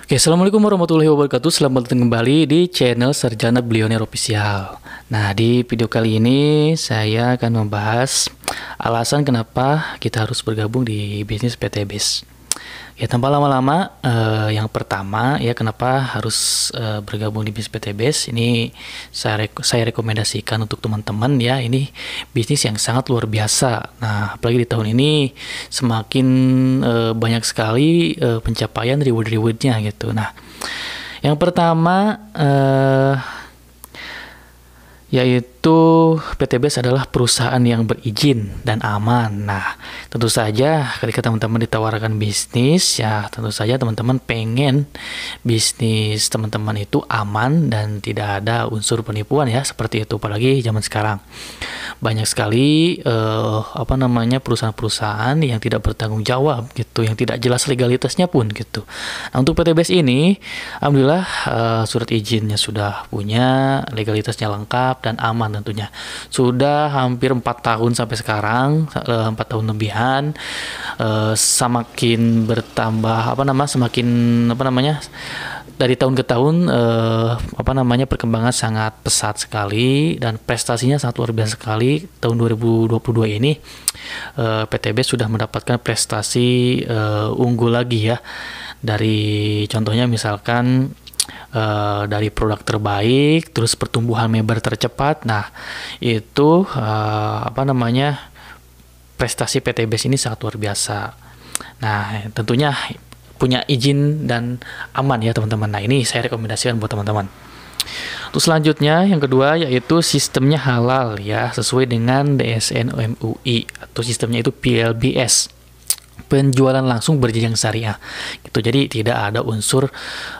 Oke, Assalamualaikum warahmatullahi wabarakatuh. Selamat datang kembali di channel Sarjana Bilioner Official. Nah, di video kali ini saya akan membahas alasan kenapa kita harus bergabung di bisnis PTBis. Ya, tanpa lama-lama, yang pertama ya kenapa harus bergabung di bisnis PTBis. Ini saya rekomendasikan untuk teman-teman ya. Ini bisnis yang sangat luar biasa. Nah, apalagi di tahun ini semakin banyak sekali pencapaian reward-rewardnya gitu. Nah, yang pertama yaitu PTBis adalah perusahaan yang berizin dan aman. Nah, tentu saja ketika teman-teman ditawarkan bisnis, ya tentu saja teman-teman pengen bisnis teman-teman itu aman dan tidak ada unsur penipuan ya, seperti itu. Apalagi zaman sekarang banyak sekali perusahaan-perusahaan yang tidak bertanggung jawab gitu, yang tidak jelas legalitasnya pun gitu. Nah, untuk PTBis ini, alhamdulillah surat izinnya sudah punya, legalitasnya lengkap dan aman tentunya. Sudah hampir 4 tahun sampai sekarang, 4 tahun lebihan, semakin bertambah dari tahun ke tahun perkembangan sangat pesat sekali dan prestasinya sangat luar biasa sekali. Tahun 2022 ini PTBis sudah mendapatkan prestasi unggul lagi ya, dari contohnya misalkan dari produk terbaik, terus pertumbuhan member tercepat. Nah, itu prestasi PTBis ini sangat luar biasa. Nah, tentunya punya izin dan aman ya teman-teman. Nah, ini saya rekomendasikan buat teman-teman. Terus selanjutnya yang kedua yaitu sistemnya halal ya, sesuai dengan DSN MUI atau sistemnya itu PLBS, penjualan langsung berjenjang syariah gitu. Jadi tidak ada unsur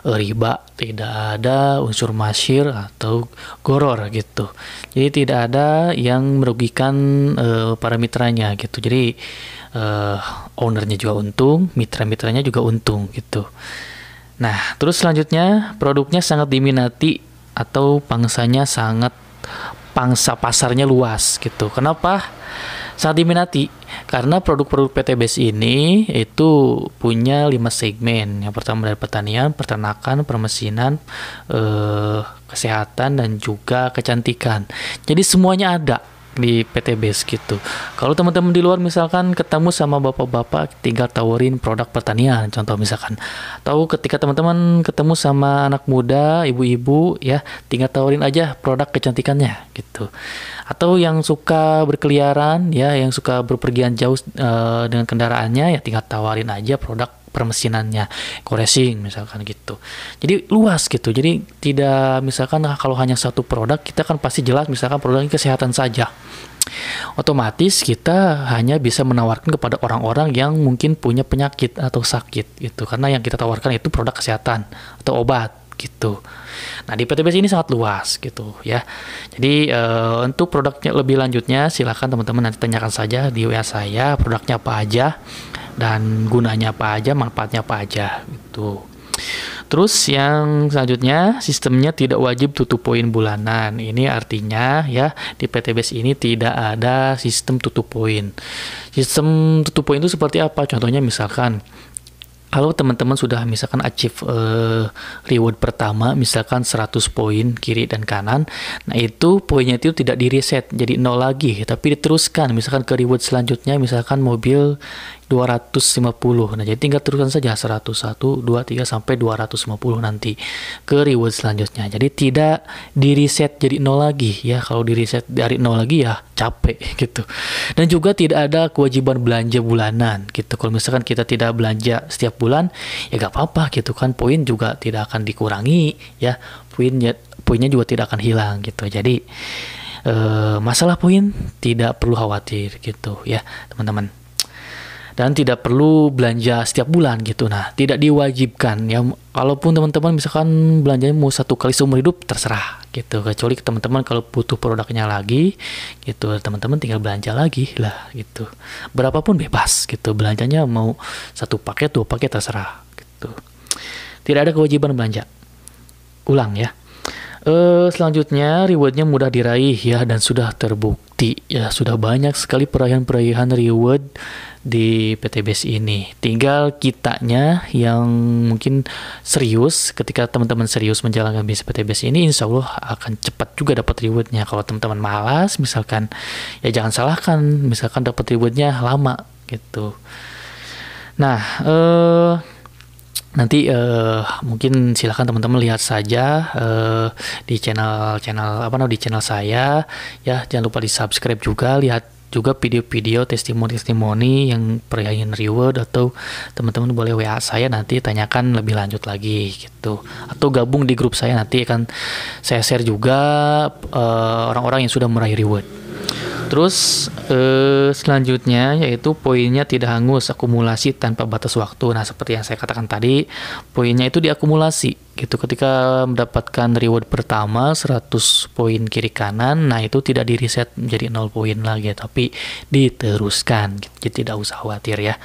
riba, tidak ada unsur masyir atau goror gitu. Jadi tidak ada yang merugikan para mitranya gitu. Jadi ownernya juga untung, mitra-mitranya juga untung gitu. Nah, terus selanjutnya produknya sangat diminati atau pangsa pasarnya luas gitu. Kenapa sangat diminati? Karena produk-produk PTBis ini itu punya 5 segmen. Yang pertama dari pertanian, peternakan, permesinan, kesehatan, dan juga kecantikan. Jadi semuanya ada di PTBis gitu. Kalau teman-teman di luar misalkan ketemu sama bapak-bapak, tinggal tawarin produk pertanian contoh misalkan. Tahu ketika teman-teman ketemu sama anak muda, ibu-ibu ya, tinggal tawarin aja produk kecantikannya gitu. Atau yang suka berkeliaran ya, yang suka berpergian jauh dengan kendaraannya, ya tinggal tawarin aja produk permesinannya, co-racing misalkan gitu. Jadi luas gitu. Jadi tidak misalkan kalau hanya satu produk, kita kan pasti jelas misalkan produknya kesehatan saja. Otomatis kita hanya bisa menawarkan kepada orang-orang yang mungkin punya penyakit atau sakit gitu. Karena yang kita tawarkan itu produk kesehatan atau obat gitu. Nah, di PTBis ini sangat luas gitu ya. Jadi untuk produknya lebih lanjutnya silahkan teman-teman nanti tanyakan saja di WA saya, produknya apa aja dan gunanya apa aja, manfaatnya apa aja gitu. Terus yang selanjutnya, sistemnya tidak wajib tutup poin bulanan. Ini artinya ya, di PTBis ini tidak ada sistem tutup poin. Sistem tutup poin itu seperti apa? Contohnya misalkan kalau teman-teman sudah misalkan achieve reward pertama misalkan 100 poin kiri dan kanan, nah itu poinnya itu tidak di reset jadi 0 lagi, tapi diteruskan misalkan ke reward selanjutnya, misalkan mobil 250. Nah, jadi tinggal teruskan saja 101, 2, 3 sampai 250 nanti ke reward selanjutnya. Jadi tidak di reset jadi 0 lagi ya. Kalau di reset dari 0 lagi ya capek gitu. Dan juga tidak ada kewajiban belanja bulanan gitu. Kalau misalkan kita tidak belanja setiap bulan ya gak apa-apa gitu kan, poin juga tidak akan dikurangi ya. Poinnya juga tidak akan hilang gitu. Jadi masalah poin tidak perlu khawatir gitu ya, teman-teman. Dan tidak perlu belanja setiap bulan gitu. Nah, tidak diwajibkan ya. Kalaupun teman-teman misalkan belanjanya mau 1 kali seumur hidup, terserah gitu. Kecuali teman-teman kalau butuh produknya lagi gitu, teman-teman tinggal belanja lagi lah gitu. Berapapun bebas gitu. Belanjanya mau 1 paket, 2 paket, terserah gitu. Tidak ada kewajiban belanja. Ulang ya. Selanjutnya rewardnya mudah diraih ya, dan sudah terbukti ya, sudah banyak sekali perayaan-perayaan reward di PTBS ini. Tinggal kitanya yang mungkin serius. Ketika teman-teman serius menjalankan bisnis PTBS ini, insya Allah akan cepat juga dapat rewardnya. Kalau teman-teman malas misalkan, ya jangan salahkan, misalkan dapat rewardnya lama gitu. Nah, nanti mungkin silakan teman-teman lihat saja di channel di channel saya ya. Jangan lupa di subscribe juga, lihat juga video-video testimoni yang perayaan reward, atau teman-teman boleh WA saya nanti tanyakan lebih lanjut lagi gitu, atau gabung di grup saya, nanti akan saya share juga orang-orang yang sudah meraih reward. Terus selanjutnya yaitu poinnya tidak hangus, akumulasi tanpa batas waktu. Nah, seperti yang saya katakan tadi, poinnya itu diakumulasi gitu. Ketika mendapatkan reward pertama 100 poin kiri kanan, nah itu tidak di reset menjadi 0 poin lagi, tapi diteruskan gitu. Jadi tidak usah khawatir ya.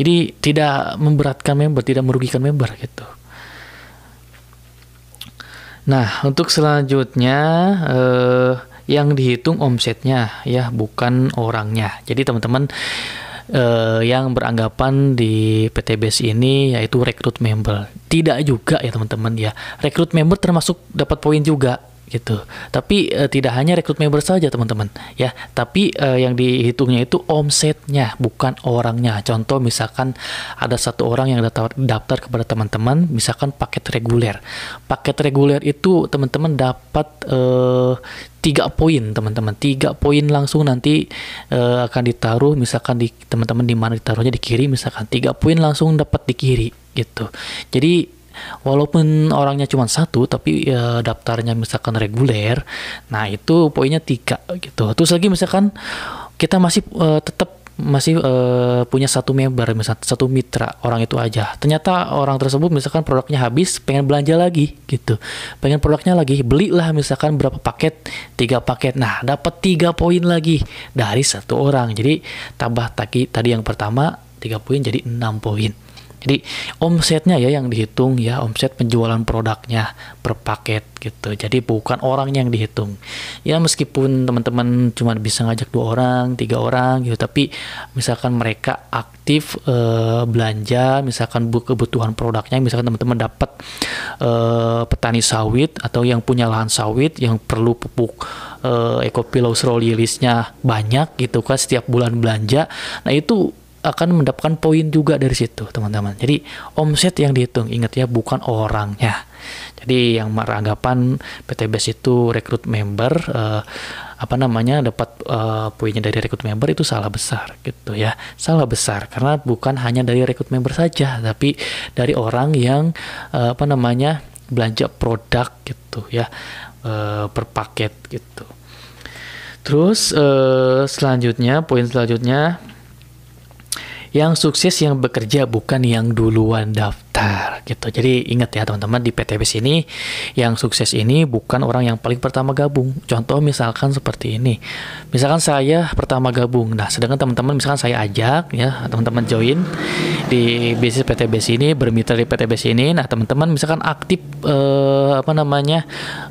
Jadi tidak memberatkan member, tidak merugikan member gitu. Nah, untuk selanjutnya yang dihitung omsetnya ya, bukan orangnya. Jadi teman-teman yang beranggapan di PTBS ini yaitu rekrut member, tidak juga ya teman-teman ya. Rekrut member termasuk dapat poin juga gitu. Tapi tidak hanya rekrut member saja teman-teman ya, tapi yang dihitungnya itu omsetnya, bukan orangnya. Contoh misalkan ada satu orang yang daftar kepada teman-teman, misalkan paket reguler. Paket reguler itu teman-teman dapat 3 poin teman-teman, 3 poin langsung nanti akan ditaruh, misalkan di teman-teman di mana ditaruhnya, di kiri misalkan, 3 poin langsung dapat di kiri gitu. Jadi walaupun orangnya cuma 1, tapi daftarnya misalkan reguler, nah itu poinnya 3 gitu. Terus lagi misalkan kita masih tetap punya satu member, misalkan satu mitra, orang itu aja. Ternyata orang tersebut misalkan produknya habis, pengen belanja lagi gitu, pengen produknya lagi, belilah misalkan berapa paket, 3 paket. Nah, dapat 3 poin lagi dari satu orang. Jadi tambah tadi yang pertama 3 poin jadi 6 poin. Jadi omsetnya ya yang dihitung ya, omset penjualan produknya per paket gitu. Jadi bukan orangnya yang dihitung. Ya meskipun teman-teman cuma bisa ngajak 2 orang, 3 orang gitu, tapi misalkan mereka aktif belanja, misalkan kebutuhan produknya, misalkan teman-teman dapat petani sawit atau yang punya lahan sawit yang perlu pupuk Ecopilo Slow Release-nya banyak gitu kan, setiap bulan belanja. Nah, itu akan mendapatkan poin juga dari situ teman-teman. Jadi omset yang dihitung, ingat ya, bukan orangnya. Jadi yang beranggapan PTBS itu rekrut member dapat poinnya dari rekrut member, itu salah besar gitu ya. Salah besar karena bukan hanya dari rekrut member saja, tapi dari orang yang belanja produk gitu ya, per paket gitu. Terus selanjutnya, poin selanjutnya, yang sukses yang bekerja, bukan yang duluan daftar gitu. Jadi ingat ya teman-teman, di PTBS ini yang sukses ini bukan orang yang paling pertama gabung. Contoh misalkan seperti ini. Misalkan saya pertama gabung. Nah, sedangkan teman-teman misalkan saya ajak ya, teman-teman join di bisnis PTBS ini, bermitra di PTBS ini. Nah, teman-teman misalkan aktif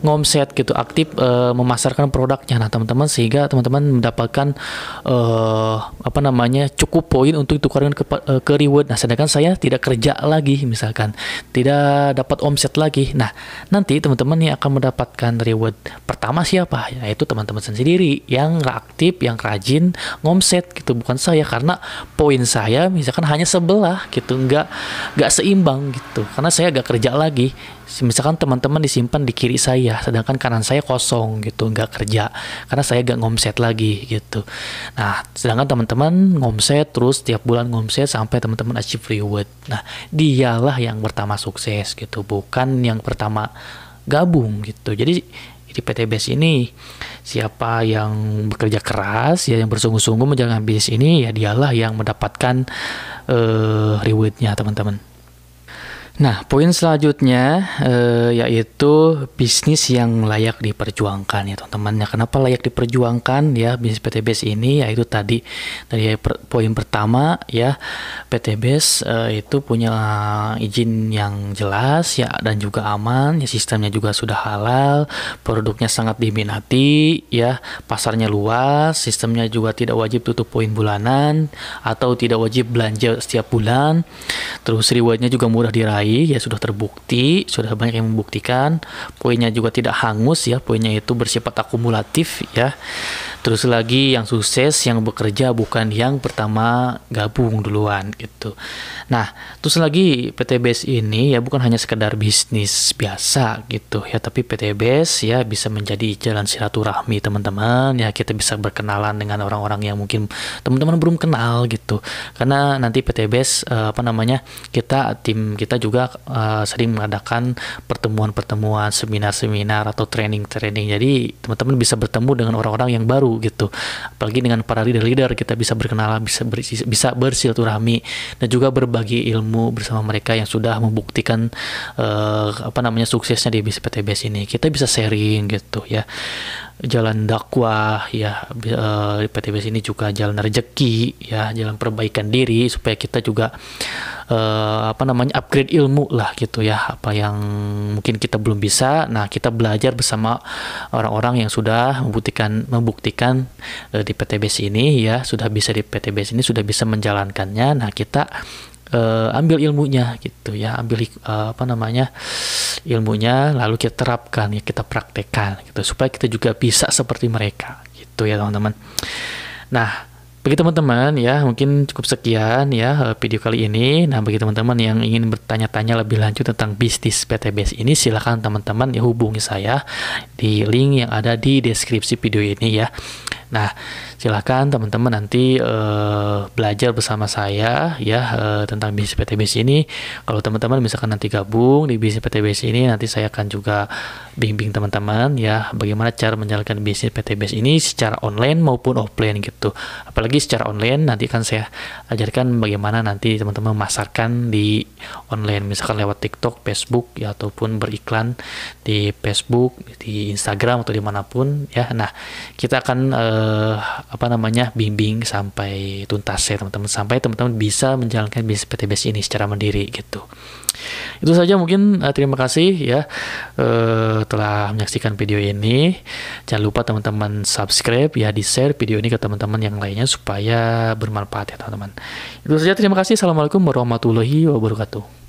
ngomset gitu, aktif memasarkan produknya. Nah, teman-teman sehingga teman-teman mendapatkan cukup poin untuk ditukarkan ke reward. Nah, sedangkan saya tidak kerja lagi, misalkan tidak dapat omset lagi. Nah, nanti teman-teman yang akan mendapatkan reward pertama siapa? Yaitu teman-teman sendiri yang aktif, yang rajin ngomset gitu, bukan saya, karena poin saya misalkan hanya sebelah gitu, nggak seimbang gitu, karena saya nggak kerja lagi. Misalkan teman-teman disimpan di kiri saya, sedangkan kanan saya kosong gitu, nggak kerja karena saya nggak ngomset lagi gitu. Nah, sedangkan teman-teman ngomset terus, tiap bulan ngomset sampai teman-teman achieve reward. Nah, dialah yang pertama sukses gitu, bukan yang pertama gabung gitu. Jadi di PTBS ini siapa yang bekerja keras ya, yang bersungguh-sungguh menjalankan bisnis ini, ya dialah yang mendapatkan rewardnya teman-teman. Nah, poin selanjutnya yaitu bisnis yang layak diperjuangkan ya teman-teman. Ya, kenapa layak diperjuangkan ya bisnis PTBS ini? Yaitu tadi dari poin pertama ya, PTBS itu punya izin yang jelas ya dan juga aman, ya sistemnya juga sudah halal, produknya sangat diminati ya, pasarnya luas, sistemnya juga tidak wajib tutup poin bulanan atau tidak wajib belanja setiap bulan. Terus rewardnya juga mudah diraih ya, sudah terbukti, sudah banyak yang membuktikan. Poinnya juga tidak hangus ya, poinnya itu bersifat akumulatif ya. Terus lagi yang sukses yang bekerja, bukan yang pertama gabung duluan gitu. Nah, terus lagi PTBS ini ya bukan hanya sekedar bisnis biasa gitu ya, tapi PTBS ya bisa menjadi jalan silaturahmi teman-teman ya. Kita bisa berkenalan dengan orang-orang yang mungkin teman-teman belum kenal gitu. Karena nanti PTBS tim kita juga sering mengadakan pertemuan-pertemuan, seminar-seminar atau training-training. Jadi teman-teman bisa bertemu dengan orang-orang yang baru gitu, apalagi dengan para leader-leader kita bisa berkenalan, bisa bersilaturahmi dan juga berbagi ilmu bersama mereka yang sudah membuktikan suksesnya di bisnis PTBS ini. Kita bisa sharing gitu ya, jalan dakwah ya, di PTBS ini juga jalan rezeki ya, jalan perbaikan diri supaya kita juga upgrade ilmu lah gitu ya. Apa yang mungkin kita belum bisa, nah kita belajar bersama orang-orang yang sudah membuktikan di PTBS ini ya, sudah bisa di PTBS ini sudah bisa menjalankannya. Nah kita ambil ilmunya gitu ya, ambil ilmunya lalu kita terapkan ya, kita praktekkan gitu supaya kita juga bisa seperti mereka gitu ya teman-teman. Nah, bagi teman-teman ya, mungkin cukup sekian ya video kali ini. Nah, bagi teman-teman yang ingin bertanya-tanya lebih lanjut tentang bisnis PTBS ini, silakan teman-teman ya hubungi saya di link yang ada di deskripsi video ini ya. Nah, silakan teman-teman nanti belajar bersama saya ya tentang bisnis PTBS ini. Kalau teman-teman misalkan nanti gabung di bisnis PTBS ini, nanti saya akan juga bimbing teman-teman ya bagaimana cara menjalankan bisnis PTBS ini secara online maupun offline gitu. Apalagi secara online nanti kan saya ajarkan bagaimana nanti teman-teman memasarkan di online, misalkan lewat TikTok, Facebook ya, ataupun beriklan di Facebook, di Instagram atau dimanapun ya. Nah, kita akan bimbing sampai tuntas ya teman-teman, sampai teman-teman bisa menjalankan bisnis PTBS ini secara mandiri gitu. Itu saja mungkin, terima kasih ya telah menyaksikan video ini. Jangan lupa teman-teman subscribe ya, di share video ini ke teman-teman yang lainnya supaya bermanfaat ya teman-teman. Itu saja, terima kasih. Assalamualaikum warahmatullahi wabarakatuh.